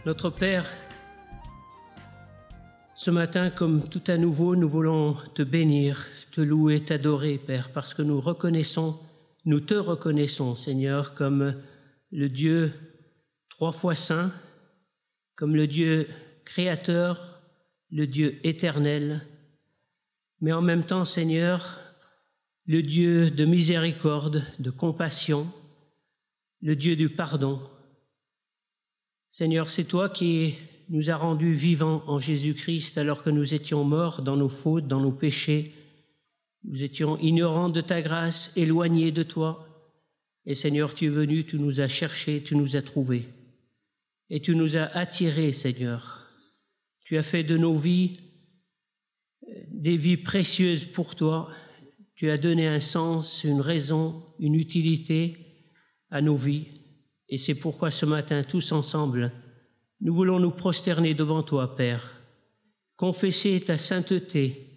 Notre Père, ce matin, comme tout à nouveau, nous voulons te bénir, te louer, t'adorer, Père, parce que nous te reconnaissons, Seigneur, comme le Dieu 3 fois saint, comme le Dieu créateur, le Dieu éternel, mais en même temps, Seigneur, le Dieu de miséricorde, de compassion, le Dieu du pardon. Seigneur, c'est toi qui nous as rendus vivants en Jésus-Christ alors que nous étions morts dans nos fautes, dans nos péchés. Nous étions ignorants de ta grâce, éloignés de toi. Et Seigneur, tu es venu, tu nous as cherchés, tu nous as trouvés. Et tu nous as attirés, Seigneur. Tu as fait de nos vies des vies précieuses pour toi. Tu as donné un sens, une raison, une utilité à nos vies. Et c'est pourquoi ce matin, tous ensemble, nous voulons nous prosterner devant toi, Père, confesser ta sainteté,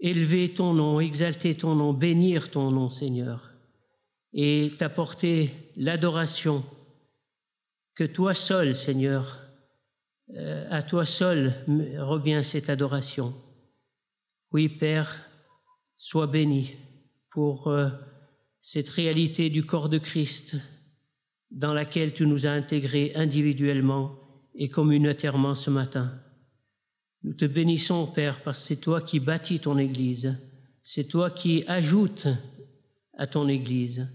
élever ton nom, exalter ton nom, bénir ton nom, Seigneur, et t'apporter l'adoration que toi seul, Seigneur, à toi seul revient cette adoration. Oui, Père, sois béni pour cette réalité du corps de Christ, dans laquelle tu nous as intégrés individuellement et communautairement ce matin. Nous te bénissons, Père, parce que c'est toi qui bâtis ton Église, c'est toi qui ajoutes à ton Église.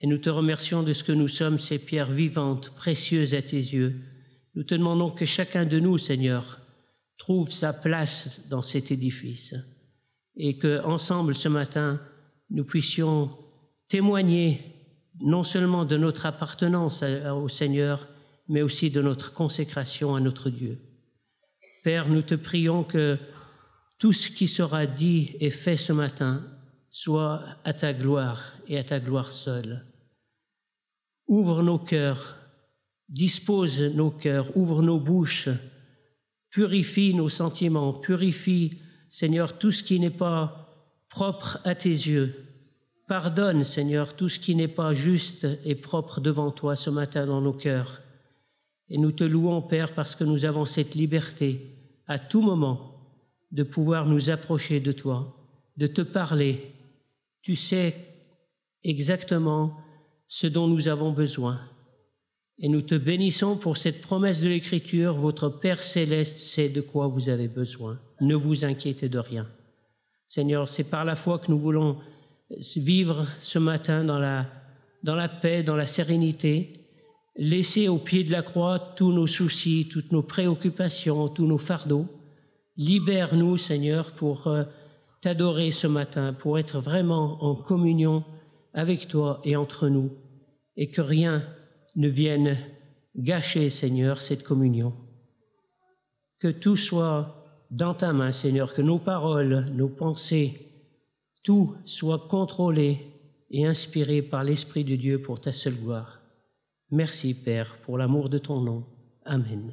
Et nous te remercions de ce que nous sommes, ces pierres vivantes, précieuses à tes yeux. Nous te demandons que chacun de nous, Seigneur, trouve sa place dans cet édifice et qu'ensemble, ce matin, nous puissions témoigner non seulement de notre appartenance au Seigneur, mais aussi de notre consécration à notre Dieu. Père, nous te prions que tout ce qui sera dit et fait ce matin soit à ta gloire et à ta gloire seule. Ouvre nos cœurs, dispose nos cœurs, ouvre nos bouches, purifie nos sentiments, purifie, Seigneur, tout ce qui n'est pas propre à tes yeux. Pardonne, Seigneur, tout ce qui n'est pas juste et propre devant toi ce matin dans nos cœurs. Et nous te louons, Père, parce que nous avons cette liberté à tout moment de pouvoir nous approcher de toi, de te parler. Tu sais exactement ce dont nous avons besoin. Et nous te bénissons pour cette promesse de l'Écriture. Votre Père céleste sait de quoi vous avez besoin. Ne vous inquiétez de rien. Seigneur, c'est par la foi que nous voulons vivre ce matin dans la paix, dans la sérénité, laisser au pied de la croix tous nos soucis, toutes nos préoccupations, tous nos fardeaux. Libère-nous, Seigneur, pour t'adorer ce matin, pour être vraiment en communion avec toi et entre nous, et que rien ne vienne gâcher, Seigneur, cette communion. Que tout soit dans ta main, Seigneur, que nos paroles, nos pensées, tout soit contrôlé et inspiré par l'Esprit de Dieu pour ta seule gloire. Merci, Père, pour l'amour de ton nom. Amen.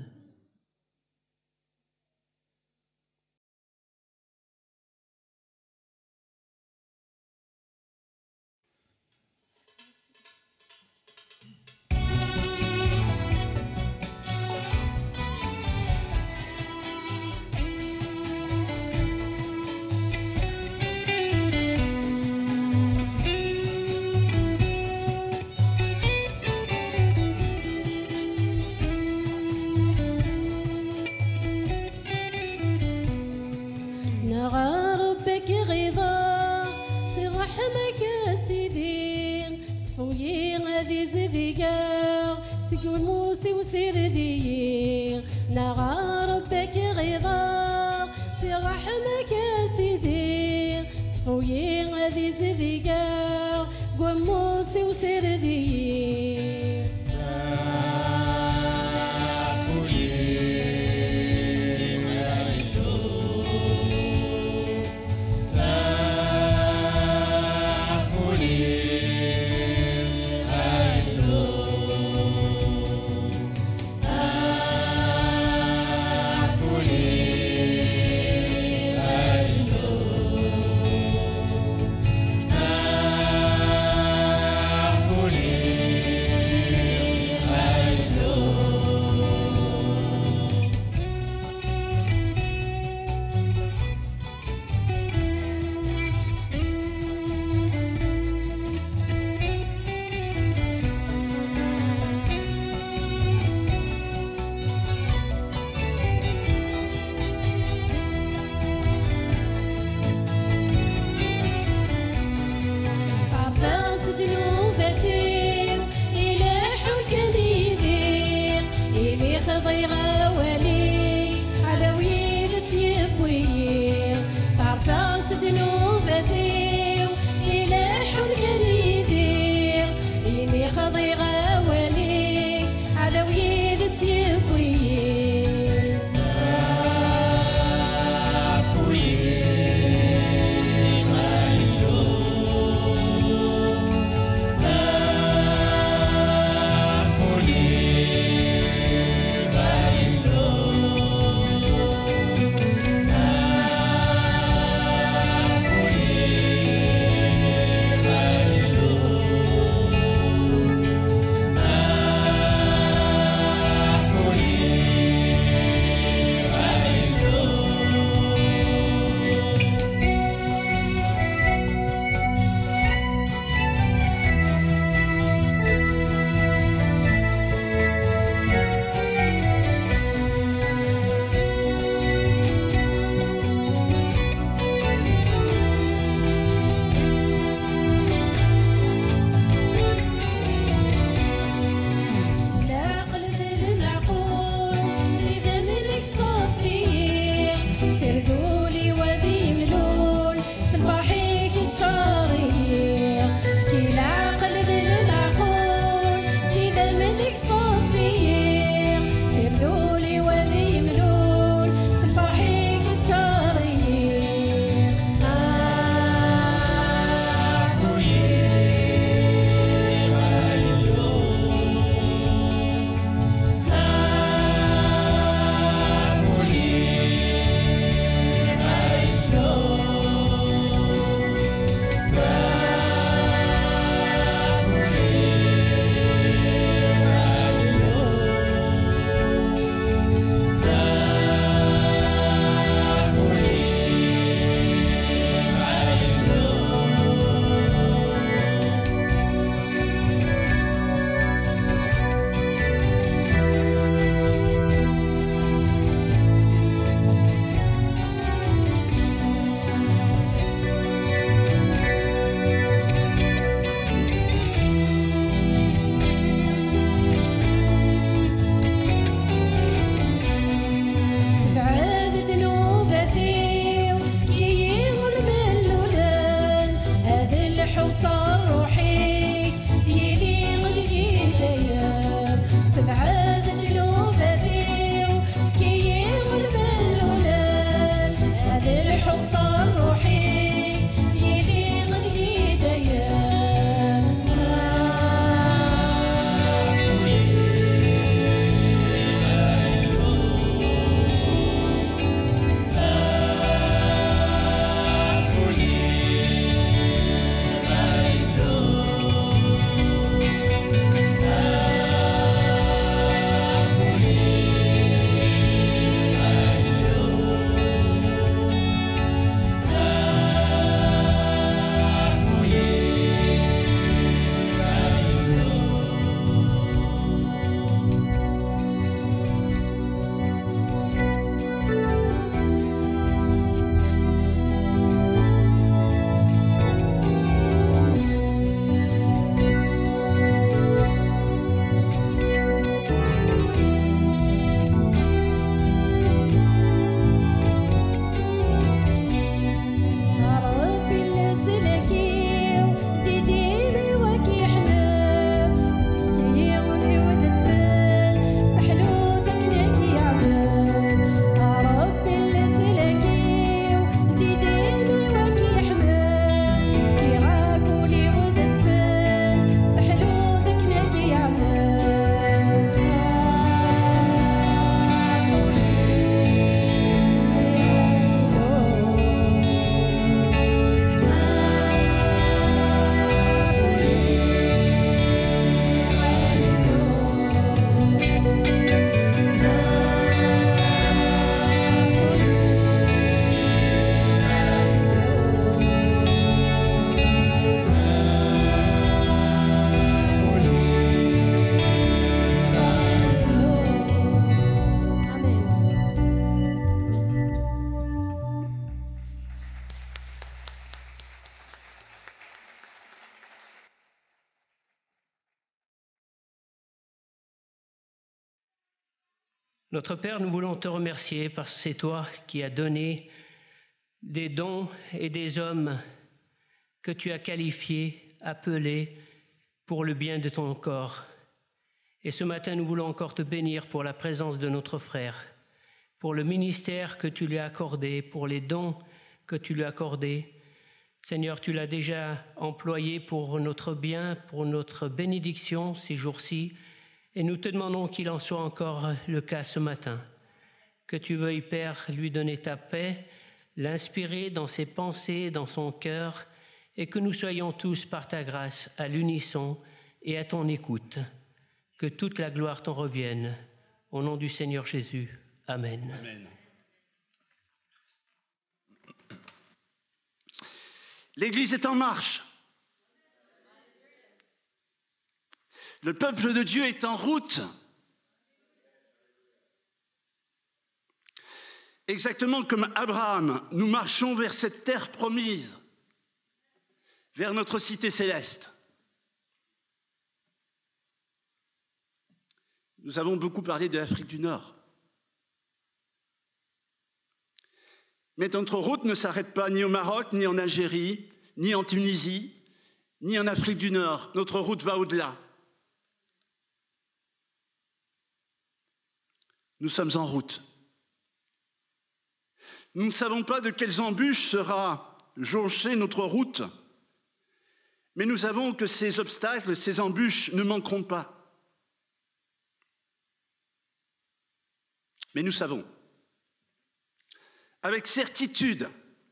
Notre Père, nous voulons te remercier parce que c'est toi qui as donné des dons et des hommes que tu as qualifiés, appelés pour le bien de ton corps. Et ce matin, nous voulons encore te bénir pour la présence de notre frère, pour le ministère que tu lui as accordé, pour les dons que tu lui as accordés. Seigneur, tu l'as déjà employé pour notre bien, pour notre bénédiction ces jours-ci, et nous te demandons qu'il en soit encore le cas ce matin. Que tu veuilles, Père, lui donner ta paix, l'inspirer dans ses pensées, dans son cœur, et que nous soyons tous, par ta grâce, à l'unisson et à ton écoute. Que toute la gloire t'en revienne. Au nom du Seigneur Jésus. Amen. Amen. L'Église est en marche. Le peuple de Dieu est en route. Exactement comme Abraham, nous marchons vers cette terre promise, vers notre cité céleste. Nous avons beaucoup parlé de l'Afrique du Nord. Mais notre route ne s'arrête pas ni au Maroc, ni en Algérie, ni en Tunisie, ni en Afrique du Nord. Notre route va au-delà. Nous sommes en route. Nous ne savons pas de quelles embûches sera jonchée notre route, mais nous savons que ces obstacles, ces embûches ne manqueront pas. Mais nous savons, avec certitude,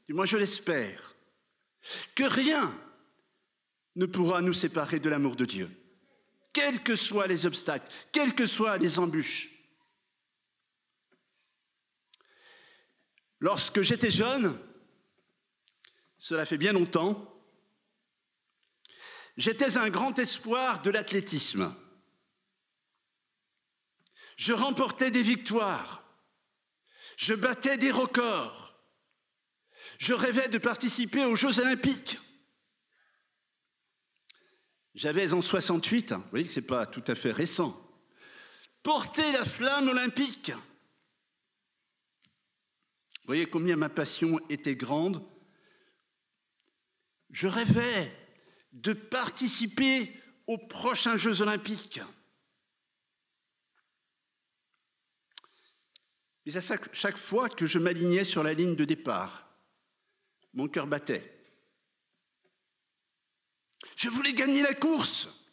du moins je l'espère, que rien ne pourra nous séparer de l'amour de Dieu, quels que soient les obstacles, quelles que soient les embûches. Lorsque j'étais jeune, cela fait bien longtemps, j'étais un grand espoir de l'athlétisme. Je remportais des victoires, je battais des records, je rêvais de participer aux Jeux Olympiques. J'avais en 68, vous voyez que ce n'est pas tout à fait récent, porté la flamme olympique. Vous voyez combien ma passion était grande. Je rêvais de participer aux prochains Jeux Olympiques. Mais à chaque fois que je m'alignais sur la ligne de départ, mon cœur battait. Je voulais gagner la course.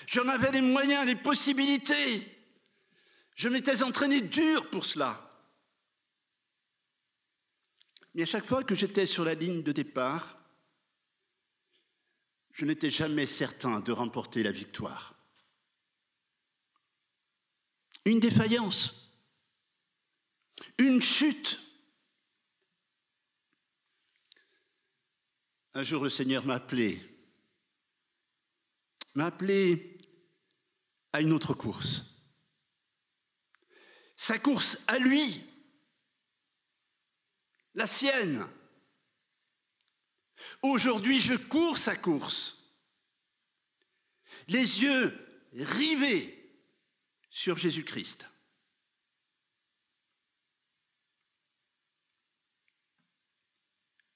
J'en avais les moyens, les possibilités. Je m'étais entraîné dur pour cela. Mais à chaque fois que j'étais sur la ligne de départ, je n'étais jamais certain de remporter la victoire. Une défaillance, une chute. Un jour, le Seigneur m'a appelé à une autre course. Sa course à lui, la sienne. Aujourd'hui, je cours sa course, les yeux rivés sur Jésus-Christ.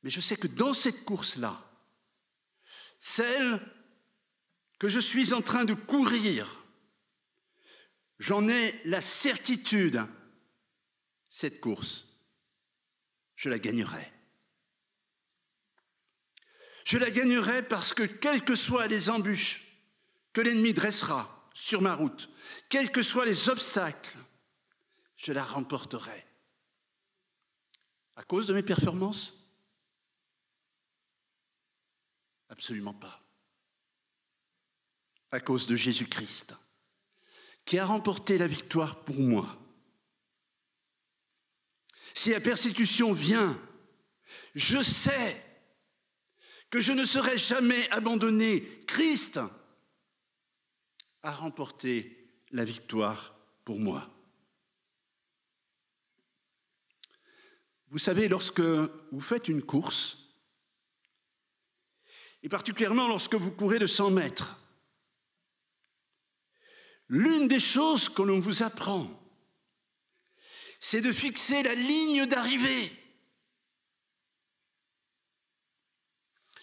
Mais je sais que dans cette course-là, celle que je suis en train de courir, j'en ai la certitude, cette course, je la gagnerai. Je la gagnerai parce que quelles que soient les embûches que l'ennemi dressera sur ma route, quels que soient les obstacles, je la remporterai. À cause de mes performances ? Absolument pas. À cause de Jésus-Christ, qui a remporté la victoire pour moi. Si la persécution vient, je sais que je ne serai jamais abandonné. Christ a remporté la victoire pour moi. Vous savez, lorsque vous faites une course, et particulièrement lorsque vous courez de 100 mètres, l'une des choses que l'on vous apprend, c'est de fixer la ligne d'arrivée,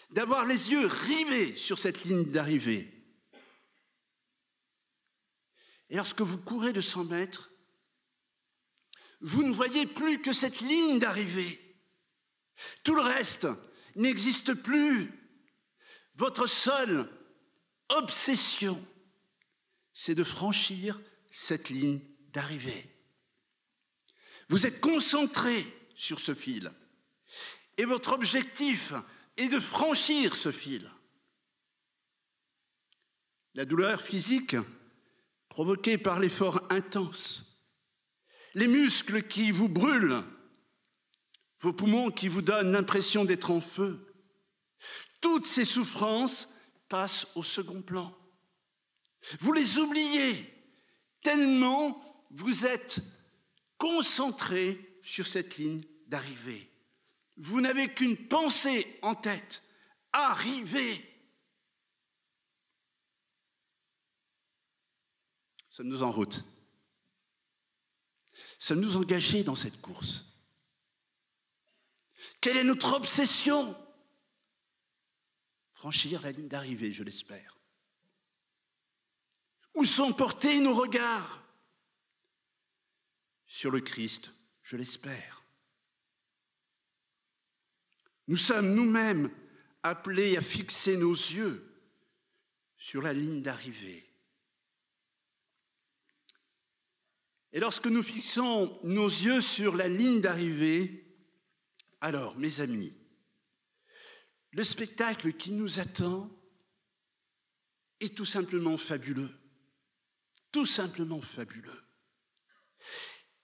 d'avoir les yeux rivés sur cette ligne d'arrivée. Et lorsque vous courez de 100 mètres, vous ne voyez plus que cette ligne d'arrivée. Tout le reste n'existe plus. Votre seule obsession, c'est de franchir cette ligne d'arrivée. Vous êtes concentré sur ce fil. Et votre objectif est de franchir ce fil. La douleur physique provoquée par l'effort intense, les muscles qui vous brûlent, vos poumons qui vous donnent l'impression d'être en feu, toutes ces souffrances passent au second plan. Vous les oubliez tellement vous êtes concentré sur cette ligne d'arrivée. Vous n'avez qu'une pensée en tête, arriver. Sommes-nous en route? Sommes-nous engagés dans cette course? Quelle est notre obsession? Franchir la ligne d'arrivée, je l'espère. Où sont portés nos regards? Sur le Christ, je l'espère. Nous sommes nous-mêmes appelés à fixer nos yeux sur la ligne d'arrivée. Et lorsque nous fixons nos yeux sur la ligne d'arrivée, alors, mes amis, le spectacle qui nous attend est tout simplement fabuleux. Tout simplement fabuleux.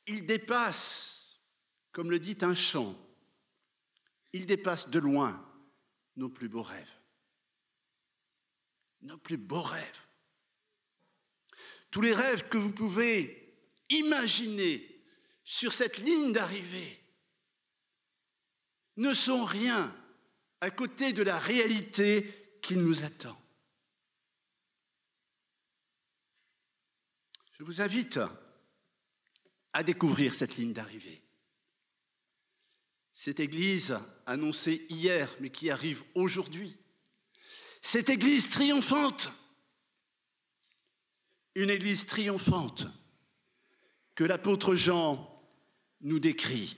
Il dépasse, comme le dit un chant, il dépasse de loin nos plus beaux rêves. Nos plus beaux rêves. Tous les rêves que vous pouvez imaginer sur cette ligne d'arrivée ne sont rien à côté de la réalité qui nous attend. Je vous invite à découvrir cette ligne d'arrivée. Cette église annoncée hier, mais qui arrive aujourd'hui. Cette église triomphante. Une église triomphante que l'apôtre Jean nous décrit.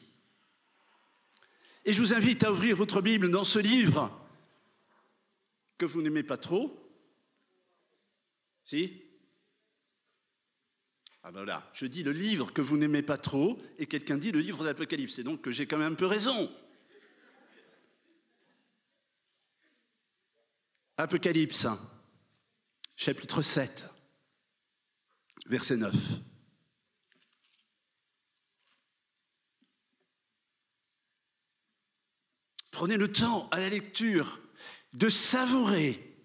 Et je vous invite à ouvrir votre Bible dans ce livre que vous n'aimez pas trop. Si? Ah ben voilà, je dis le livre que vous n'aimez pas trop et quelqu'un dit le livre d'Apocalypse. C'est donc que j'ai quand même un peu raison. Apocalypse, chapitre 7, verset 9. Prenez le temps à la lecture de savourer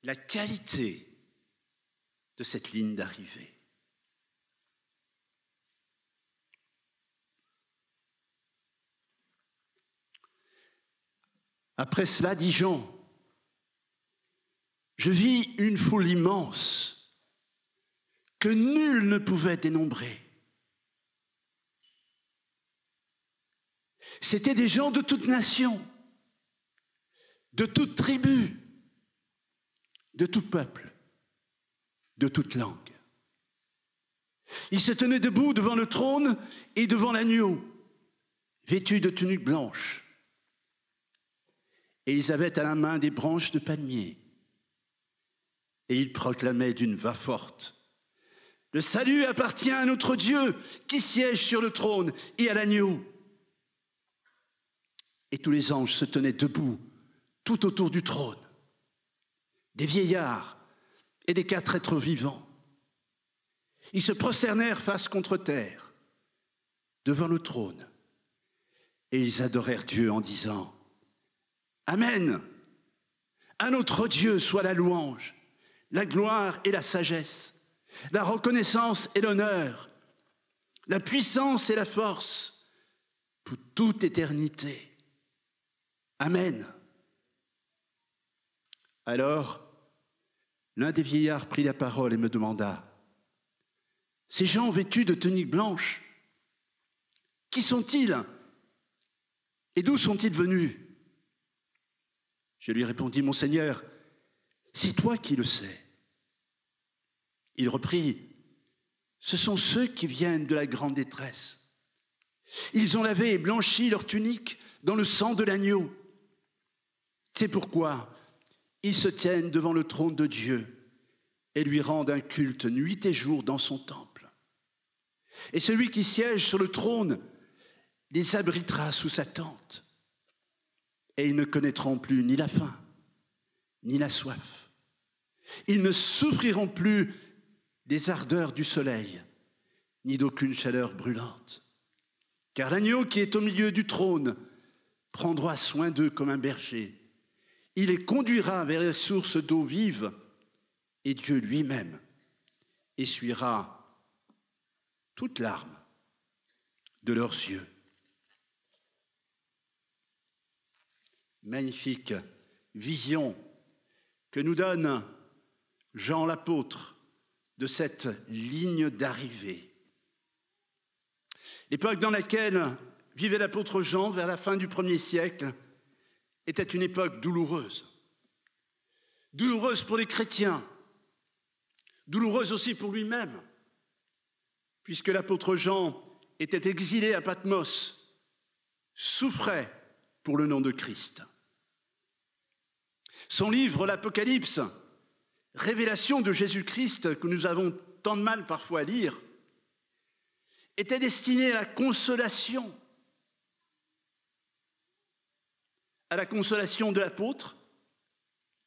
la qualité de cette ligne d'arrivée. Après cela, dit Jean, je vis une foule immense que nul ne pouvait dénombrer. C'étaient des gens de toute nation, de toute tribu, de tout peuple, de toute langue. Ils se tenaient debout devant le trône et devant l'agneau, vêtus de tuniques blanches. Et ils avaient à la main des branches de palmier. Et ils proclamaient d'une voix forte: le salut appartient à notre Dieu qui siège sur le trône et à l'agneau. Et tous les anges se tenaient debout tout autour du trône, des vieillards et des 4 êtres vivants. Ils se prosternèrent face contre terre devant le trône et ils adorèrent Dieu en disant: Amen. À notre Dieu soit la louange, la gloire et la sagesse, la reconnaissance et l'honneur, la puissance et la force pour toute éternité. Amen. Alors, l'un des vieillards prit la parole et me demanda: Ces gens vêtus de tuniques blanches, qui sont-ils et d'où sont-ils venus? Je lui répondis, mon Seigneur, c'est toi qui le sais. Il reprit, ce sont ceux qui viennent de la grande détresse. Ils ont lavé et blanchi leur tunique dans le sang de l'agneau. C'est pourquoi ils se tiennent devant le trône de Dieu et lui rendent un culte nuit et jour dans son temple. Et celui qui siège sur le trône les abritera sous sa tente. Et ils ne connaîtront plus ni la faim, ni la soif. Ils ne souffriront plus des ardeurs du soleil, ni d'aucune chaleur brûlante. Car l'agneau qui est au milieu du trône prendra soin d'eux comme un berger. Il les conduira vers les sources d'eau vive, et Dieu lui-même essuiera toute larme de leurs yeux. Magnifique vision que nous donne Jean l'apôtre de cette ligne d'arrivée. L'époque dans laquelle vivait l'apôtre Jean vers la fin du 1er siècle était une époque douloureuse. Douloureuse pour les chrétiens, douloureuse aussi pour lui-même, puisque l'apôtre Jean était exilé à Patmos, souffrait pour le nom de Christ. Son livre, l'Apocalypse, révélation de Jésus-Christ, que nous avons tant de mal parfois à lire, était destiné à la consolation de l'apôtre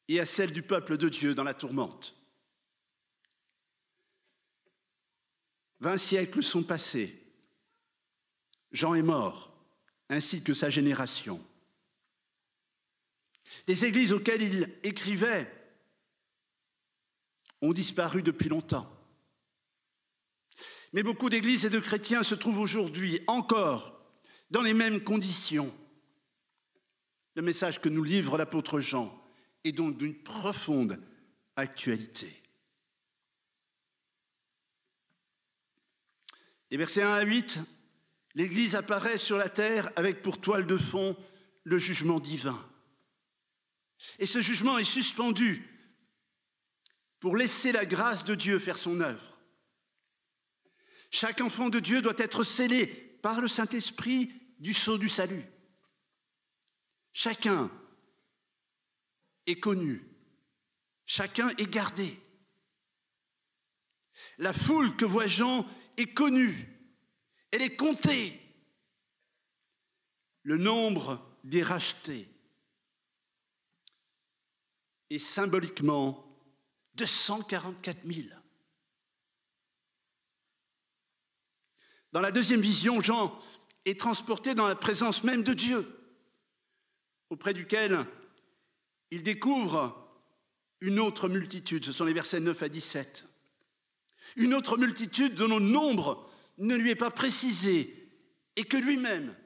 et à celle du peuple de Dieu dans la tourmente. 20 siècles sont passés. Jean est mort, ainsi que sa génération. Les églises auxquelles il écrivait ont disparu depuis longtemps. Mais beaucoup d'églises et de chrétiens se trouvent aujourd'hui encore dans les mêmes conditions. Le message que nous livre l'apôtre Jean est donc d'une profonde actualité. Les versets 1 à 8, l'Église apparaît sur la terre avec pour toile de fond le jugement divin. Et ce jugement est suspendu pour laisser la grâce de Dieu faire son œuvre. Chaque enfant de Dieu doit être scellé par le Saint-Esprit du sceau du salut. Chacun est connu, chacun est gardé. La foule que voit Jean est connue, elle est comptée. Le nombre des rachetés est symboliquement de 144 000. Dans la deuxième vision, Jean est transporté dans la présence même de Dieu, auprès duquel il découvre une autre multitude. Ce sont les versets 9 à 17. Une autre multitude dont le nombre ne lui est pas précisé et que lui-même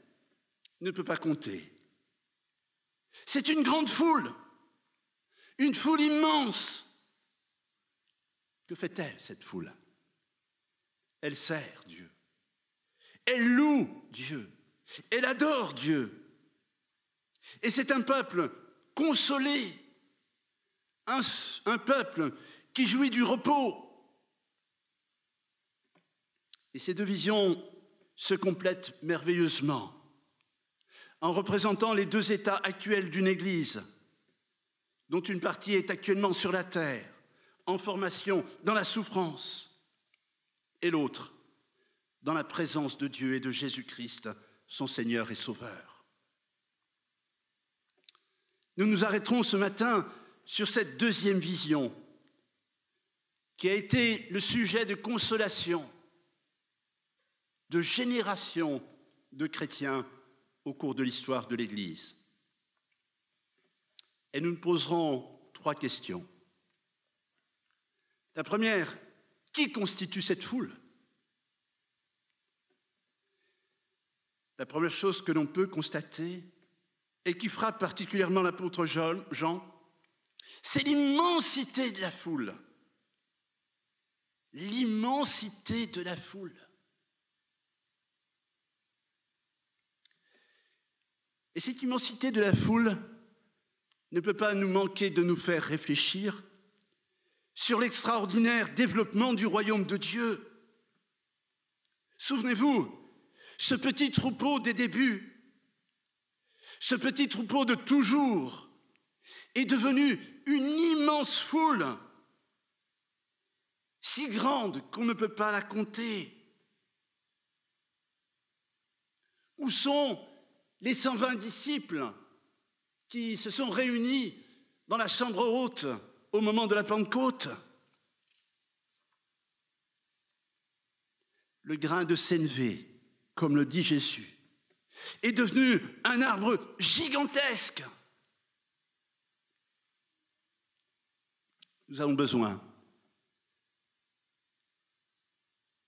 ne peut pas compter. C'est une grande foule, une foule immense. Que fait-elle, cette foule? Elle sert Dieu. Elle loue Dieu. Elle adore Dieu. Et c'est un peuple consolé, un peuple qui jouit du repos. Et ces deux visions se complètent merveilleusement en représentant les deux états actuels d'une Église, dont une partie est actuellement sur la terre, en formation, dans la souffrance, et l'autre dans la présence de Dieu et de Jésus-Christ, son Seigneur et Sauveur. Nous nous arrêterons ce matin sur cette deuxième vision, qui a été le sujet de consolation de générations de chrétiens au cours de l'histoire de l'Église. Et nous nous poserons 3 questions. La première, qui constitue cette foule? La première chose que l'on peut constater et qui frappe particulièrement l'apôtre Jean, c'est l'immensité de la foule. l'immensité de la foule. Et cette immensité de la foule ne peut pas nous manquer de nous faire réfléchir sur l'extraordinaire développement du royaume de Dieu. Souvenez-vous, ce petit troupeau des débuts, ce petit troupeau de toujours, est devenu une immense foule, si grande qu'on ne peut pas la compter. Où sont les 120 disciples qui se sont réunis dans la chambre haute au moment de la Pentecôte? Le grain de sénévé, comme le dit Jésus, est devenu un arbre gigantesque. Nous avons besoin,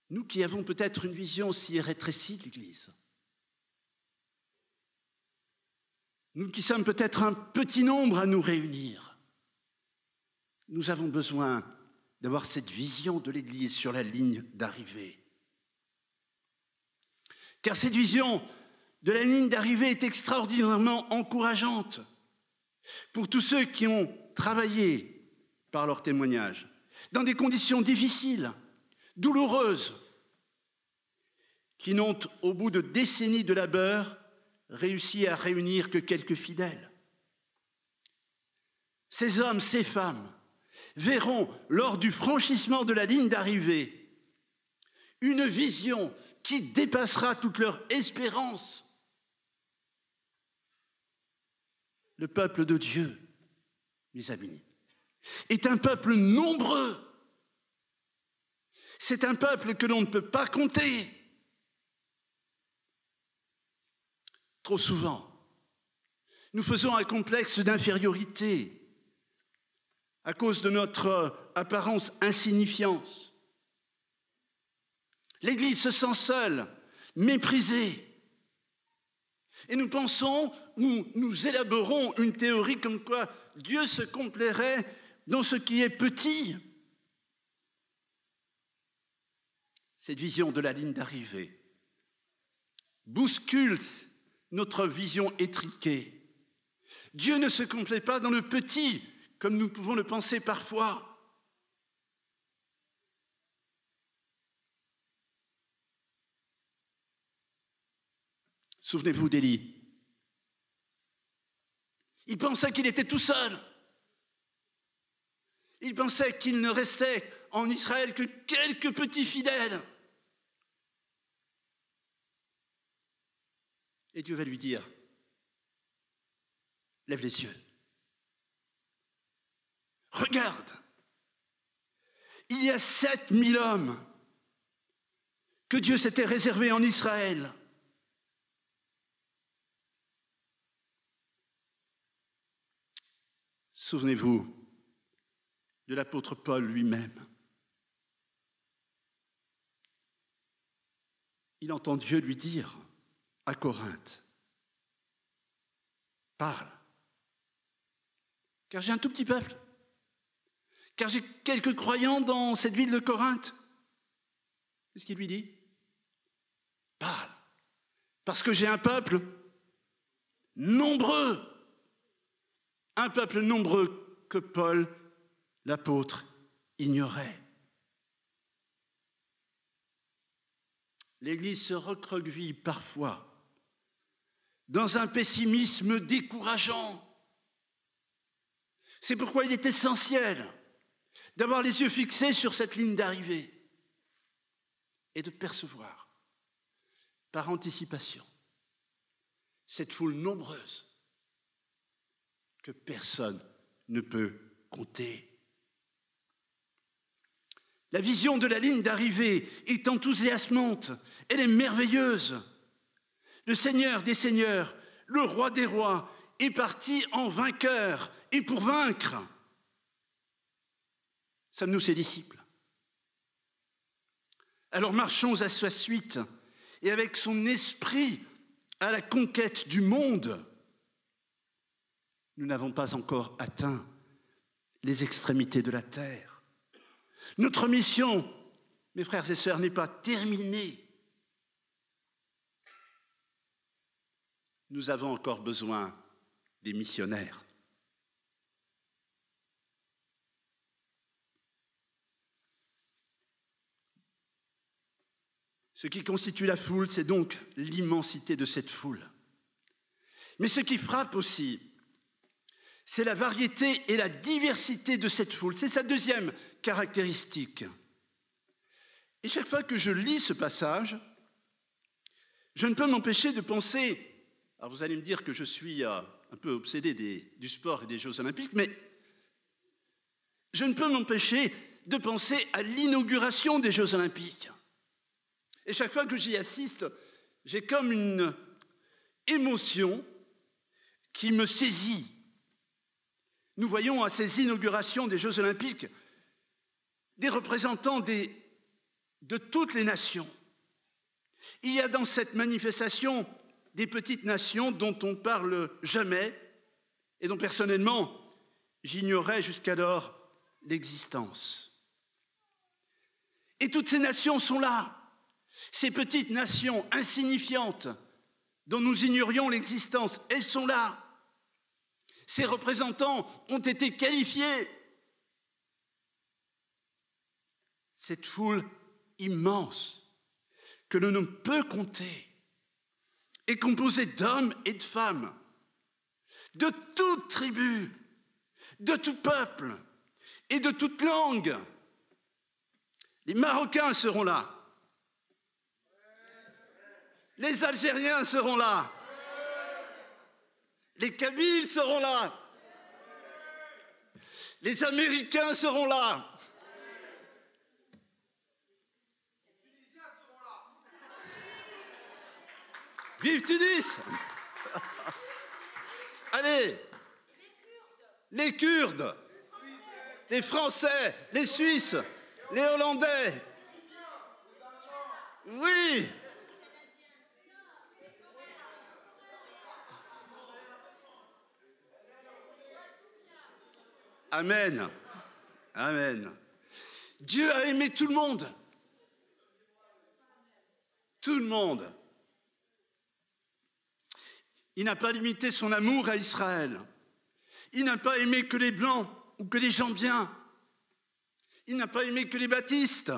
nous qui avons peut-être une vision si rétrécie de l'Église, nous qui sommes peut-être un petit nombre à nous réunir, nous avons besoin d'avoir cette vision de l'Église sur la ligne d'arrivée. Car cette vision de la ligne d'arrivée est extraordinairement encourageante pour tous ceux qui ont travaillé par leur témoignage, dans des conditions difficiles, douloureuses, qui n'ont, au bout de décennies de labeur, réussi à réunir que quelques fidèles. Ces hommes, ces femmes, verront, lors du franchissement de la ligne d'arrivée, une vision qui dépassera toute leur espérance. Le peuple de Dieu, mes amis, est un peuple nombreux. C'est un peuple que l'on ne peut pas compter. Trop souvent, nous faisons un complexe d'infériorité à cause de notre apparence insignifiante. L'Église se sent seule, méprisée. Et nous pensons, nous élaborons une théorie comme quoi Dieu se complairait dans ce qui est petit. Cette vision de la ligne d'arrivée bouscule notre vision étriquée. Dieu ne se complaît pas dans le petit, comme nous pouvons le penser parfois. Souvenez-vous d'Élie. Il pensait qu'il était tout seul. Il pensait qu'il ne restait en Israël que quelques petits fidèles. Et Dieu va lui dire, lève les yeux. Regarde, il y a 7000 hommes que Dieu s'était réservés en Israël. Souvenez-vous de l'apôtre Paul lui-même. Il entend Dieu lui dire à Corinthe, parle, car j'ai un tout petit peuple, car j'ai quelques croyants dans cette ville de Corinthe. Qu'est-ce qu'il lui dit? Parle, parce que j'ai un peuple nombreux. Un peuple nombreux que Paul, l'apôtre, ignorait. L'Église se recroqueville parfois dans un pessimisme décourageant. C'est pourquoi il est essentiel d'avoir les yeux fixés sur cette ligne d'arrivée et de percevoir par anticipation cette foule nombreuse que personne ne peut compter. La vision de la ligne d'arrivée est enthousiasmante, elle est merveilleuse. Le Seigneur des Seigneurs, le Roi des Rois, est parti en vainqueur et pour vaincre. Sommes-nous ses disciples? Alors marchons à sa suite et avec son esprit à la conquête du monde. Nous n'avons pas encore atteint les extrémités de la terre. Notre mission mes frères et sœurs, n'est pas terminée. Nous avons encore besoin des missionnaires. Ce qui constitue la foule, c'est donc l'immensité de cette foule. Mais ce qui frappe aussi, c'est la variété et la diversité de cette foule. C'est sa deuxième caractéristique. Et chaque fois que je lis ce passage, je ne peux m'empêcher de penser, alors vous allez me dire que je suis un peu obsédé du sport et des Jeux Olympiques, mais je ne peux m'empêcher de penser à l'inauguration des Jeux Olympiques. Et chaque fois que j'y assiste, j'ai comme une émotion qui me saisit. Nous voyons à ces inaugurations des Jeux Olympiques des représentants de toutes les nations. Il y a dans cette manifestation des petites nations dont on ne parle jamais et dont personnellement j'ignorais jusqu'alors l'existence. Et toutes ces nations sont là, ces petites nations insignifiantes dont nous ignorions l'existence, elles sont là. Ces représentants ont été qualifiés. Cette foule immense que l'on ne peut compter est composée d'hommes et de femmes, de toute tribu, de tout peuple et de toute langue. Les Marocains seront là. Les Algériens seront là. Les Kabyles seront là. Les Américains seront là. Vive Tunis! Allez! Les Kurdes, les Français, les Suisses, les Hollandais. Oui! Amen. Amen. Dieu a aimé tout le monde. Tout le monde. Il n'a pas limité son amour à Israël. Il n'a pas aimé que les Blancs ou que les gens bien. Il n'a pas aimé que les baptistes.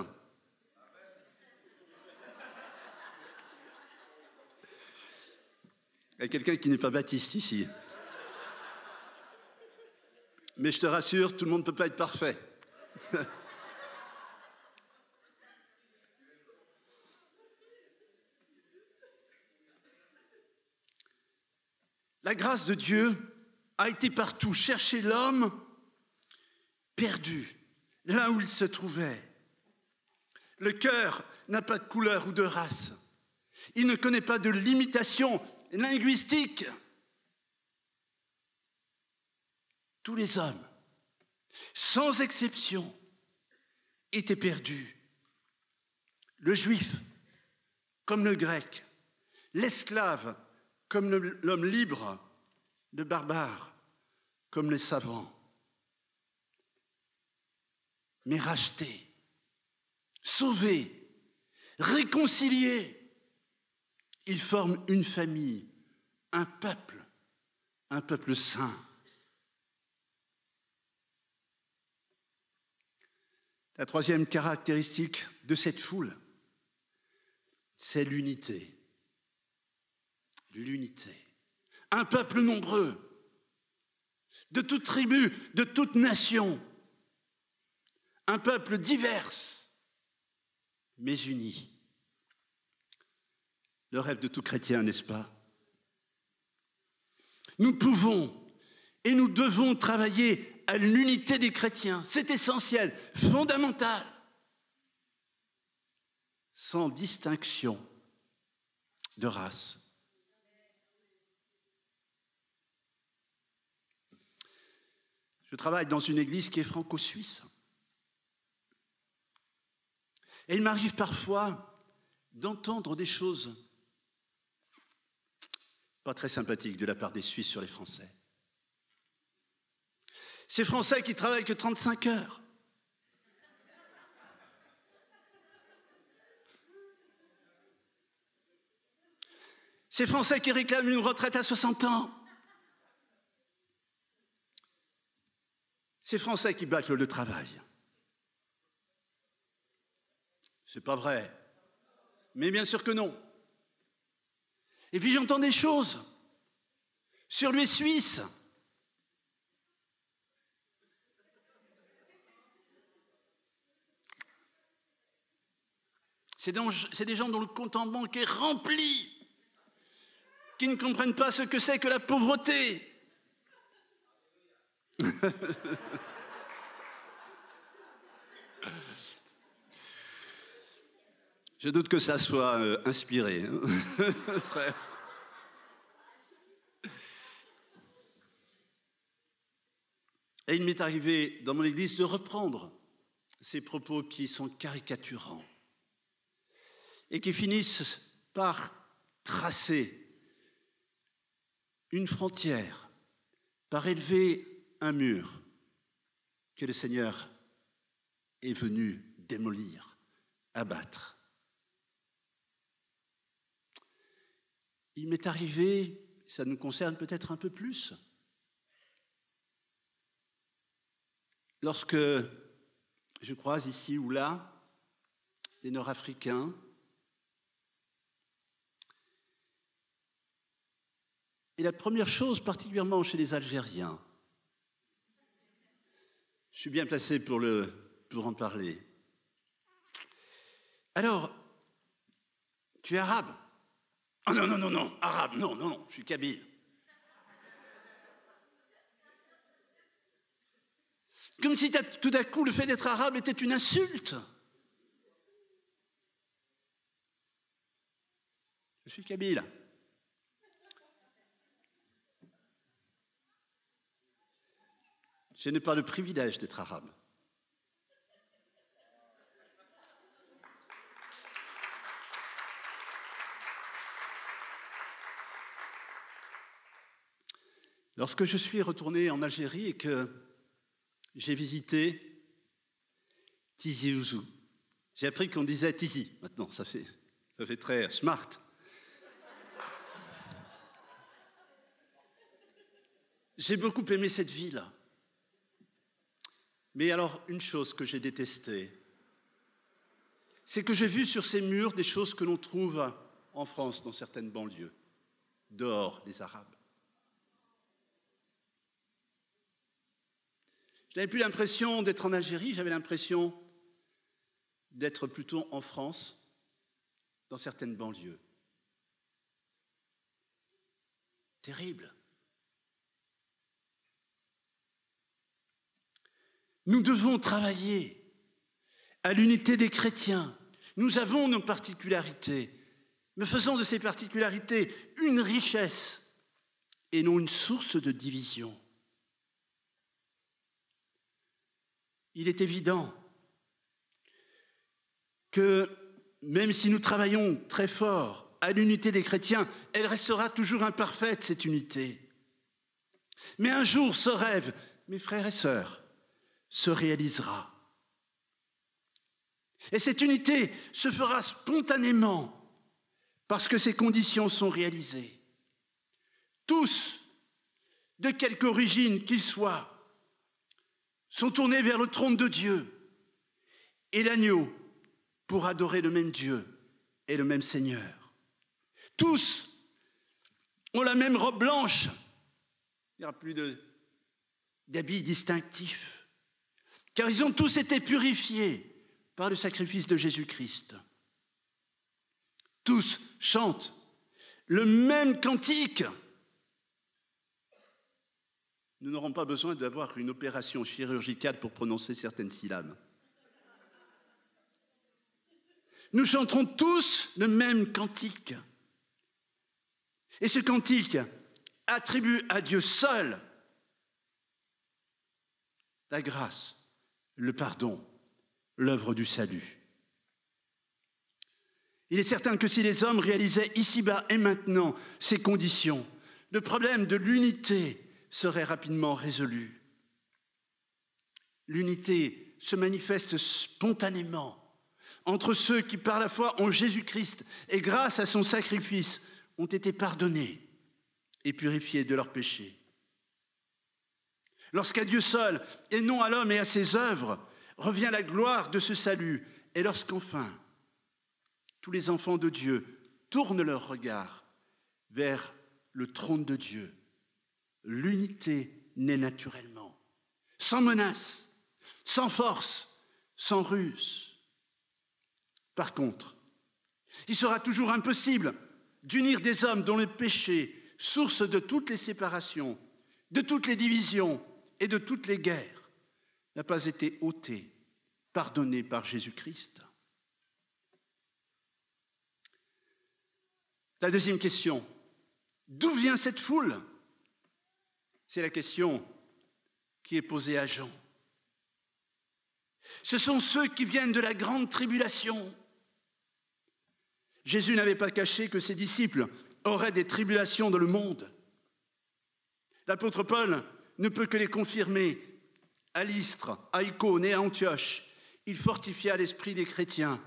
Il y a quelqu'un qui n'est pas baptiste ici. Mais je te rassure, tout le monde ne peut pas être parfait. La grâce de Dieu a été partout chercher l'homme perdu, là où il se trouvait. Le cœur n'a pas de couleur ou de race. Il ne connaît pas de limitation linguistique. Tous les hommes, sans exception, étaient perdus. Le juif comme le grec, l'esclave comme l'homme libre, le barbare comme les savants. Mais rachetés, sauvés, réconciliés, ils forment une famille, un peuple saint. La troisième caractéristique de cette foule, c'est l'unité. L'unité. Un peuple nombreux, de toute tribu, de toute nation. Un peuple divers, mais uni. Le rêve de tout chrétien, n'est-ce pas? Nous pouvons et nous devons travailler à l'unité des chrétiens. C'est essentiel, fondamental. Sans distinction de race. Je travaille dans une église qui est franco-suisse. Et il m'arrive parfois d'entendre des choses pas très sympathiques de la part des Suisses sur les Français. Ces Français qui travaillent que 35 heures. Ces Français qui réclament une retraite à 60 ans. Ces Français qui bâclent le travail. C'est pas vrai. Mais bien sûr que non. Et puis j'entends des choses sur les Suisses. C'est des gens dont le compte en banque est rempli, qui ne comprennent pas ce que c'est que la pauvreté. Je doute que ça soit inspiré. Et il m'est arrivé dans mon église de reprendre ces propos qui sont caricaturants et qui finissent par tracer une frontière, par élever un mur que le Seigneur est venu démolir, abattre. Il m'est arrivé, ça nous concerne peut-être un peu plus, lorsque je croise ici ou là des Nord-Africains, et la première chose, particulièrement chez les Algériens, je suis bien placé pour en parler. Alors, tu es arabe? Ah non, non, non, non, arabe, non, non, non, je suis kabyle. Comme si tout à coup le fait d'être arabe était une insulte. Je suis kabyle. Je n'ai pas le privilège d'être arabe. Lorsque je suis retourné en Algérie et que j'ai visité Tizi Ouzou, j'ai appris qu'on disait Tizi. Maintenant, ça fait très smart. J'ai beaucoup aimé cette ville. Mais alors, une chose que j'ai détestée, c'est que j'ai vu sur ces murs des choses que l'on trouve en France, dans certaines banlieues, dehors, les Arabes. Je n'avais plus l'impression d'être en Algérie, j'avais l'impression d'être plutôt en France, dans certaines banlieues. Terrible. Nous devons travailler à l'unité des chrétiens. Nous avons nos particularités, mais faisons de ces particularités une richesse et non une source de division. Il est évident que même si nous travaillons très fort à l'unité des chrétiens, elle restera toujours imparfaite, cette unité. Mais un jour, ce rêve, mes frères et sœurs, se réalisera. Et cette unité se fera spontanément parce que ces conditions sont réalisées. Tous, de quelque origine qu'ils soient, sont tournés vers le trône de Dieu et l'agneau pour adorer le même Dieu et le même Seigneur. Tous ont la même robe blanche. Il n'y aura plus d'habits distinctifs, car ils ont tous été purifiés par le sacrifice de Jésus-Christ. Tous chantent le même cantique. Nous n'aurons pas besoin d'avoir une opération chirurgicale pour prononcer certaines syllabes. Nous chanterons tous le même cantique. Et ce cantique attribue à Dieu seul la grâce, le pardon, l'œuvre du salut. Il est certain que si les hommes réalisaient ici-bas et maintenant ces conditions, le problème de l'unité serait rapidement résolu. L'unité se manifeste spontanément entre ceux qui, par la foi en Jésus-Christ et grâce à son sacrifice, ont été pardonnés et purifiés de leurs péchés. Lorsqu'à Dieu seul, et non à l'homme et à ses œuvres, revient la gloire de ce salut, et lorsqu'enfin, tous les enfants de Dieu tournent leur regard vers le trône de Dieu, l'unité naît naturellement, sans menace, sans force, sans ruse. Par contre, il sera toujours impossible d'unir des hommes dont le péché, source de toutes les séparations, de toutes les divisions et de toutes les guerres, n'a pas été ôté, pardonné par Jésus-Christ. La deuxième question, d'où vient cette foule? C'est la question qui est posée à Jean. Ce sont ceux qui viennent de la grande tribulation. Jésus n'avait pas caché que ses disciples auraient des tribulations dans le monde. L'apôtre Paul ne peut que les confirmer. À Lystre, à Icône et à Antioche, il fortifia l'esprit des chrétiens,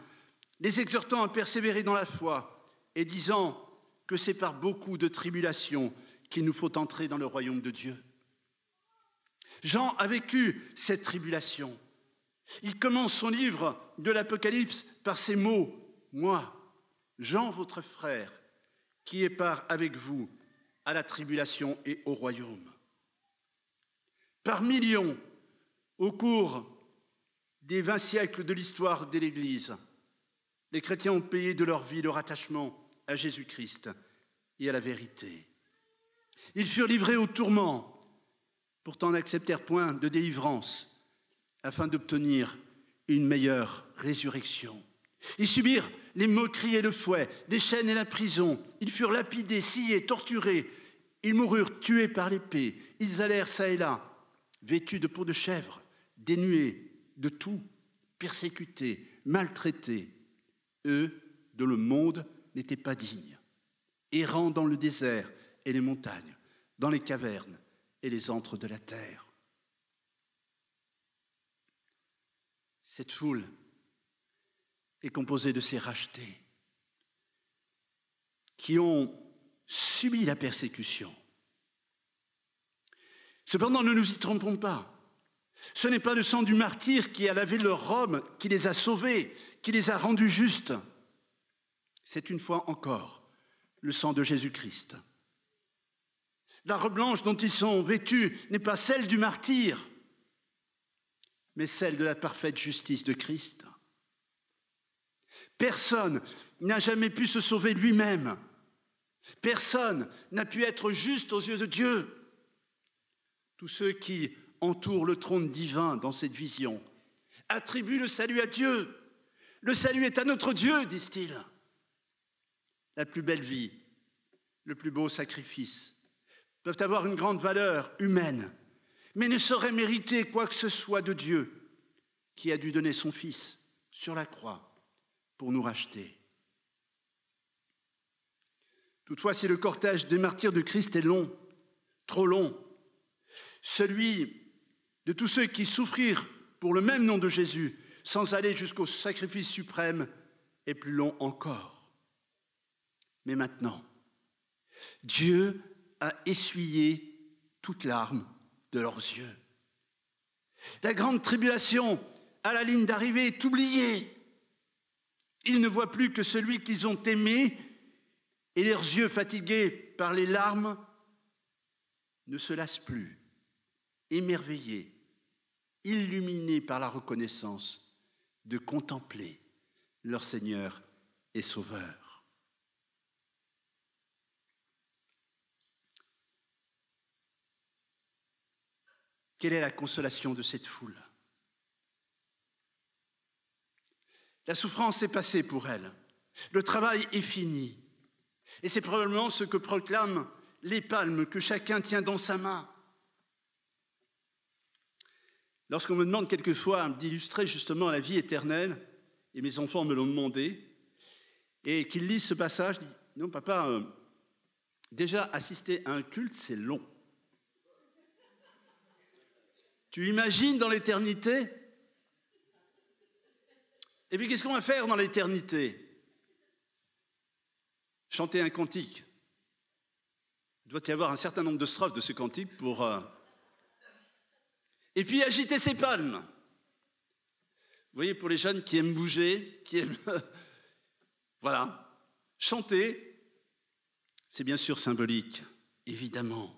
les exhortant à persévérer dans la foi et disant que c'est par beaucoup de tribulations qu'il nous faut entrer dans le royaume de Dieu. Jean a vécu cette tribulation. Il commence son livre de l'Apocalypse par ces mots: « Moi, Jean, votre frère, qui ai part avec vous à la tribulation et au royaume. » Par millions, au cours des 20 siècles de l'histoire de l'Église, les chrétiens ont payé de leur vie leur attachement à Jésus-Christ et à la vérité. Ils furent livrés au tourment, pourtant n'acceptèrent point de délivrance, afin d'obtenir une meilleure résurrection. Ils subirent les moqueries et le fouet, les chaînes et la prison. Ils furent lapidés, sciés, torturés. Ils moururent tués par l'épée. Ils allèrent çà et là, vêtus de peau de chèvre, dénués de tout, persécutés, maltraités. Eux, dont le monde n'était pas digne, errant dans le désert et les montagnes, dans les cavernes et les antres de la terre. Cette foule est composée de ces rachetés qui ont subi la persécution. Cependant, ne nous y trompons pas. Ce n'est pas le sang du martyr qui a lavé leur robe, qui les a sauvés, qui les a rendus justes. C'est une fois encore le sang de Jésus-Christ. La robe blanche dont ils sont vêtus n'est pas celle du martyr, mais celle de la parfaite justice de Christ. Personne n'a jamais pu se sauver lui-même. Personne n'a pu être juste aux yeux de Dieu. Tous ceux qui entourent le trône divin dans cette vision attribuent le salut à Dieu. Le salut est à notre Dieu, disent-ils. La plus belle vie, le plus beau sacrifice peuvent avoir une grande valeur humaine, mais ne sauraient mériter quoi que ce soit de Dieu, qui a dû donner son Fils sur la croix pour nous racheter. Toutefois, si le cortège des martyrs de Christ est long, trop long, celui de tous ceux qui souffrirent pour le même nom de Jésus, sans aller jusqu'au sacrifice suprême, est plus long encore. Mais maintenant, Dieu a essuyé toute larme de leurs yeux. La grande tribulation à la ligne d'arrivée est oubliée. Ils ne voient plus que celui qu'ils ont aimé, et leurs yeux fatigués par les larmes ne se lassent plus, émerveillés, illuminés par la reconnaissance de contempler leur Seigneur et Sauveur. Quelle est la consolation de cette foule? La souffrance est passée pour elle. Le travail est fini. Et c'est probablement ce que proclament les palmes que chacun tient dans sa main. Lorsqu'on me demande quelquefois d'illustrer justement la vie éternelle, et mes enfants me l'ont demandé, et qu'ils lisent ce passage, je dis, non papa, déjà assister à un culte, c'est long. Tu imagines dans l'éternité? Et puis qu'est-ce qu'on va faire dans l'éternité? Chanter un cantique Il doit y avoir un certain nombre de strophes de ce cantique pour... Et puis agiter ses palmes. Vous voyez, pour les jeunes qui aiment bouger, qui aiment... Voilà. Chanter, c'est bien sûr symbolique, évidemment.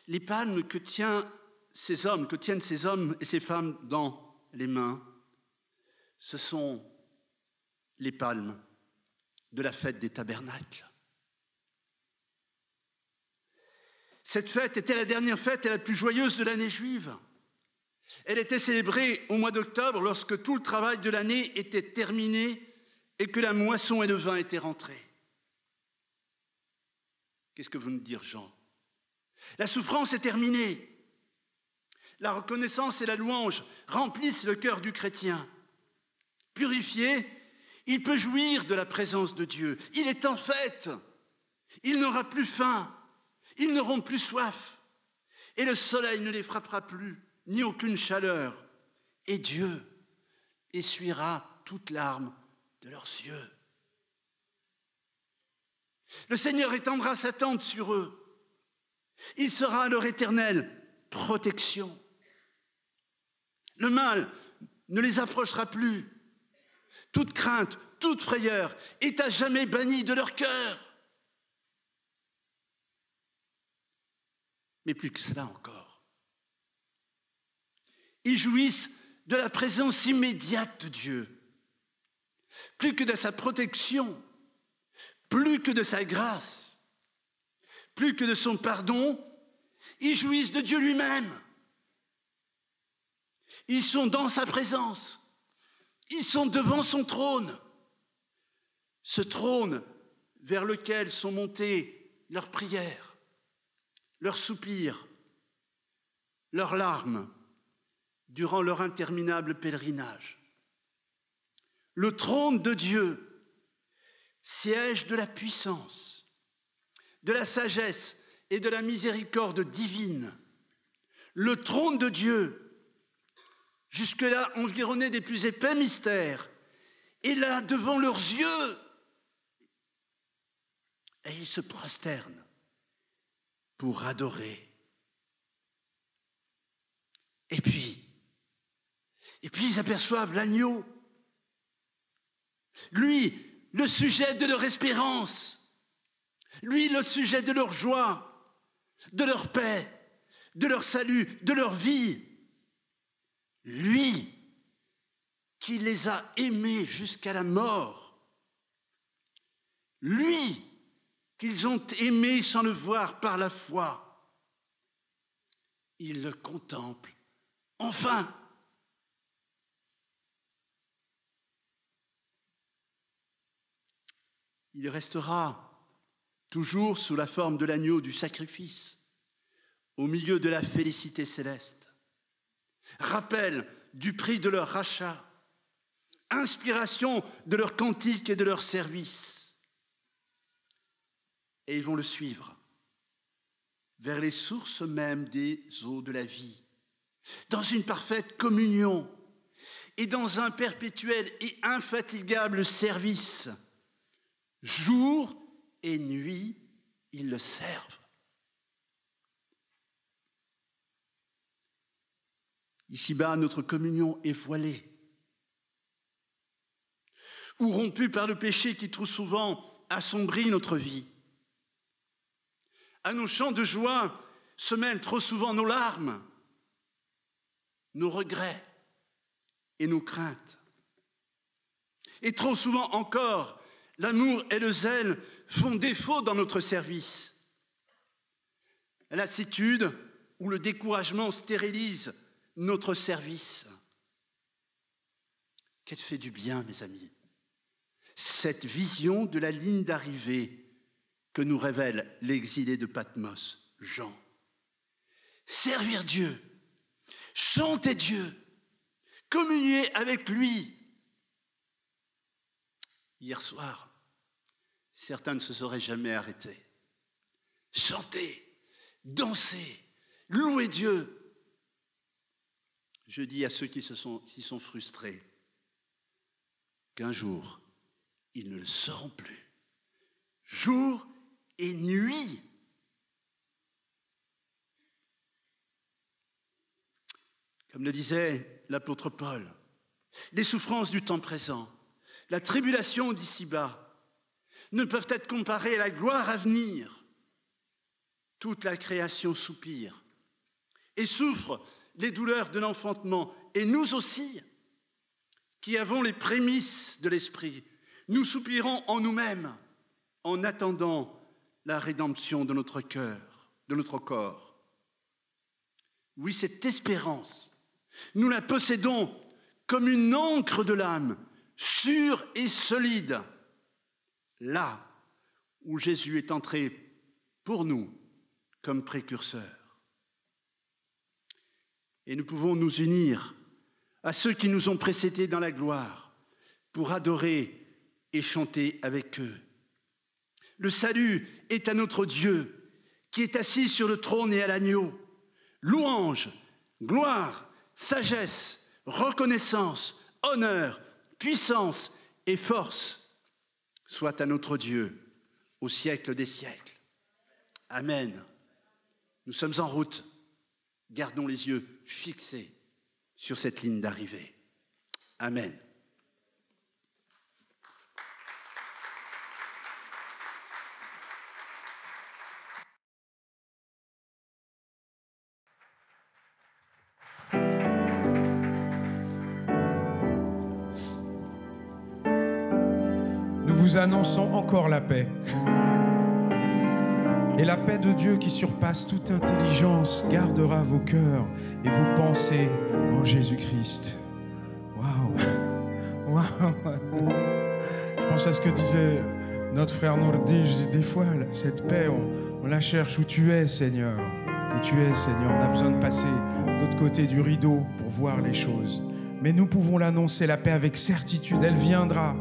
Les palmes que tiennent ces hommes et ces femmes dans les mains, ce sont les palmes de la fête des tabernacles. Cette fête était la dernière fête et la plus joyeuse de l'année juive. Elle était célébrée au mois d'octobre lorsque tout le travail de l'année était terminé et que la moisson et le vin étaient rentrés. Qu'est-ce que veut nous dire Jean ? La souffrance est terminée. La reconnaissance et la louange remplissent le cœur du chrétien. Purifié, il peut jouir de la présence de Dieu. Il est en fête. Il n'aura plus faim. Ils n'auront plus soif. Et le soleil ne les frappera plus, ni aucune chaleur. Et Dieu essuiera toute larme de leurs yeux. Le Seigneur étendra sa tente sur eux. Il sera leur éternelle protection. Le mal ne les approchera plus. Toute crainte, toute frayeur est à jamais bannie de leur cœur. Mais plus que cela encore. Ils jouissent de la présence immédiate de Dieu. Plus que de sa protection, plus que de sa grâce, plus que de son pardon, ils jouissent de Dieu lui-même. Ils sont dans sa présence. Ils sont devant son trône. Ce trône vers lequel sont montées leurs prières, leurs soupirs, leurs larmes durant leur interminable pèlerinage. Le trône de Dieu, siège de la puissance, de la sagesse et de la miséricorde divine. Le trône de Dieu, jusque-là environné des plus épais mystères, est là devant leurs yeux. Et ils se prosternent pour adorer. Et puis ils aperçoivent l'agneau. Lui, le sujet de leur espérance. Lui, le sujet de leur joie, de leur paix, de leur salut, de leur vie. Lui, qui les a aimés jusqu'à la mort. Lui, qu'ils ont aimé sans le voir par la foi. Ils le contemplent. Enfin, il restera toujours sous la forme de l'agneau du sacrifice, au milieu de la félicité céleste. Rappel du prix de leur rachat, inspiration de leur cantique et de leur service. Et ils vont le suivre vers les sources mêmes des eaux de la vie, dans une parfaite communion et dans un perpétuel et infatigable service. Jour et nuit, ils le servent. Ici-bas, notre communion est voilée ou rompue par le péché qui trop souvent assombrit notre vie. À nos chants de joie se mêlent trop souvent nos larmes, nos regrets et nos craintes. Et trop souvent encore, l'amour et le zèle font défaut dans notre service. La lassitude ou le découragement stérilisent notre service. Qu'elle fait du bien, mes amis, cette vision de la ligne d'arrivée que nous révèle l'exilé de Patmos, Jean. Servir Dieu, chanter Dieu, communier avec lui. Hier soir, certains ne se seraient jamais arrêtés. Chanter, danser, louer Dieu. Je dis à ceux qui sont frustrés qu'un jour, ils ne le seront plus. jour et nuit. Comme le disait l'apôtre Paul, les souffrances du temps présent, la tribulation d'ici-bas ne peuvent être comparées à la gloire à venir. Toute la création soupire et souffre les douleurs de l'enfantement. Et nous aussi, qui avons les prémices de l'esprit, nous soupirons en nous-mêmes en attendant la rédemption de notre cœur, de notre corps. Oui, cette espérance, nous la possédons comme une ancre de l'âme, sûre et solide, là où Jésus est entré pour nous comme précurseur. Et nous pouvons nous unir à ceux qui nous ont précédés dans la gloire pour adorer et chanter avec eux. Le salut est à notre Dieu qui est assis sur le trône et à l'agneau. Louange, gloire, sagesse, reconnaissance, honneur, puissance et force soit à notre Dieu au siècle des siècles. Amen. Nous sommes en route. Gardons les yeux fixés sur cette ligne d'arrivée. Amen. Nous vous annonçons encore la paix. Et la paix de Dieu qui surpasse toute intelligence gardera vos cœurs et vos pensées en Jésus-Christ. Waouh! Waouh! Je pense à ce que disait notre frère Nourdi. Je dis des fois, cette paix, on la cherche où tu es, Seigneur. Où tu es, Seigneur. On a besoin de passer de l'autre côté du rideau pour voir les choses. Mais nous pouvons l'annoncer, la paix, avec certitude. Elle viendra.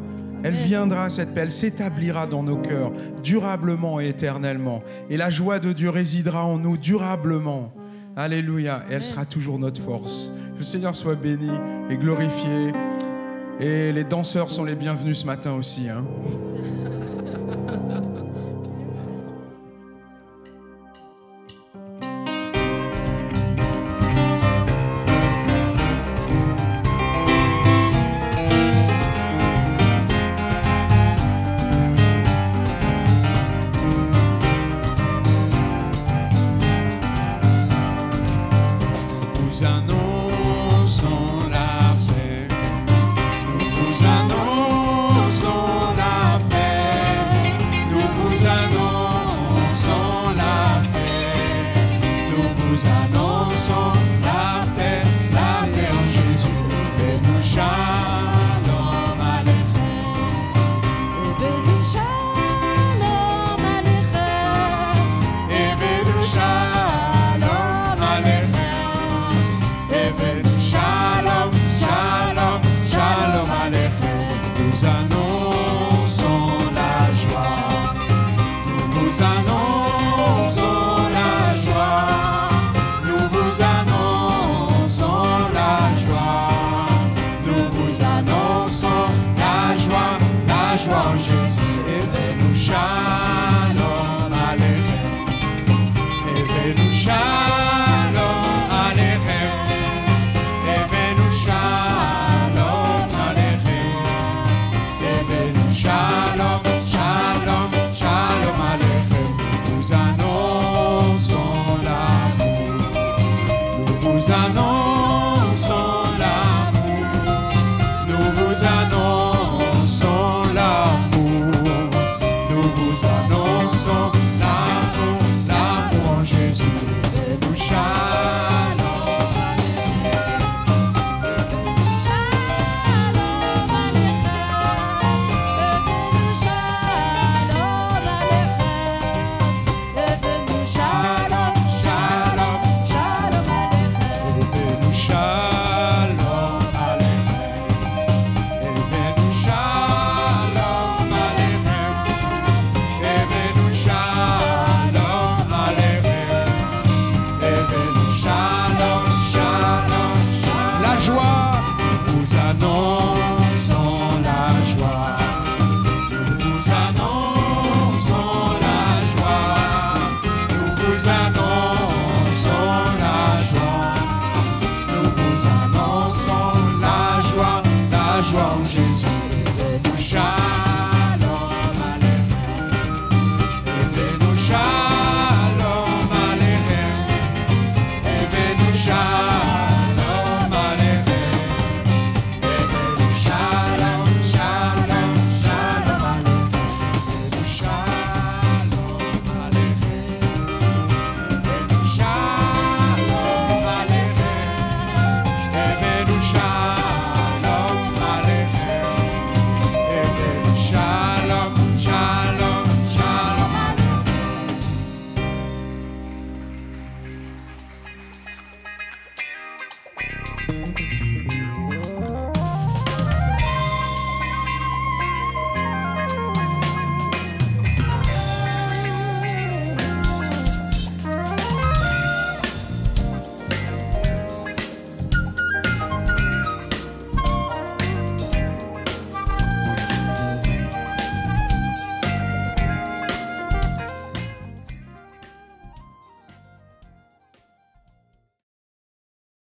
Elle viendra, cette paix, elle s'établira dans nos cœurs, durablement et éternellement. Et la joie de Dieu résidera en nous durablement. Alléluia. Et elle sera toujours notre force. Que le Seigneur soit béni et glorifié. Et les danseurs sont les bienvenus ce matin aussi. Shalom.